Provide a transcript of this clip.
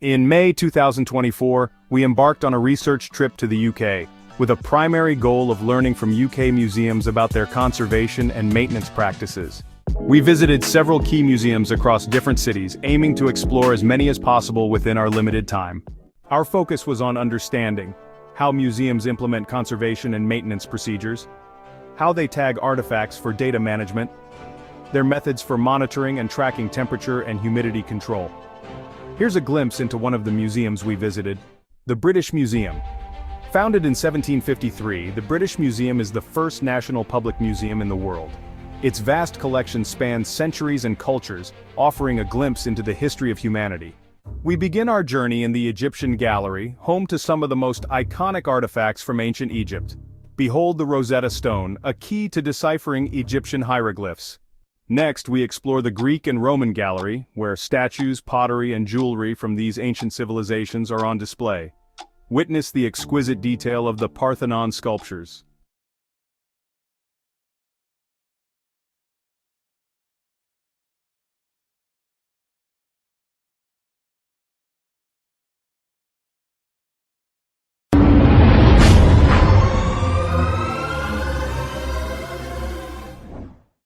In May 2024, we embarked on a research trip to the UK, with a primary goal of learning from UK museums about their conservation and maintenance practices. We visited several key museums across different cities, aiming to explore as many as possible within our limited time. Our focus was on understanding how museums implement conservation and maintenance procedures, how they tag artifacts for data management, their methods for monitoring and tracking temperature and humidity control. Here's a glimpse into one of the museums we visited, the British Museum. Founded in 1753, the British Museum is the first national public museum in the world. Its vast collection spans centuries and cultures, offering a glimpse into the history of humanity. We begin our journey in the Egyptian Gallery, home to some of the most iconic artifacts from ancient Egypt. Behold the Rosetta Stone, a key to deciphering Egyptian hieroglyphs. Next, we explore the Greek and Roman Gallery, where statues, pottery, and jewelry from these ancient civilizations are on display. Witness the exquisite detail of the Parthenon sculptures,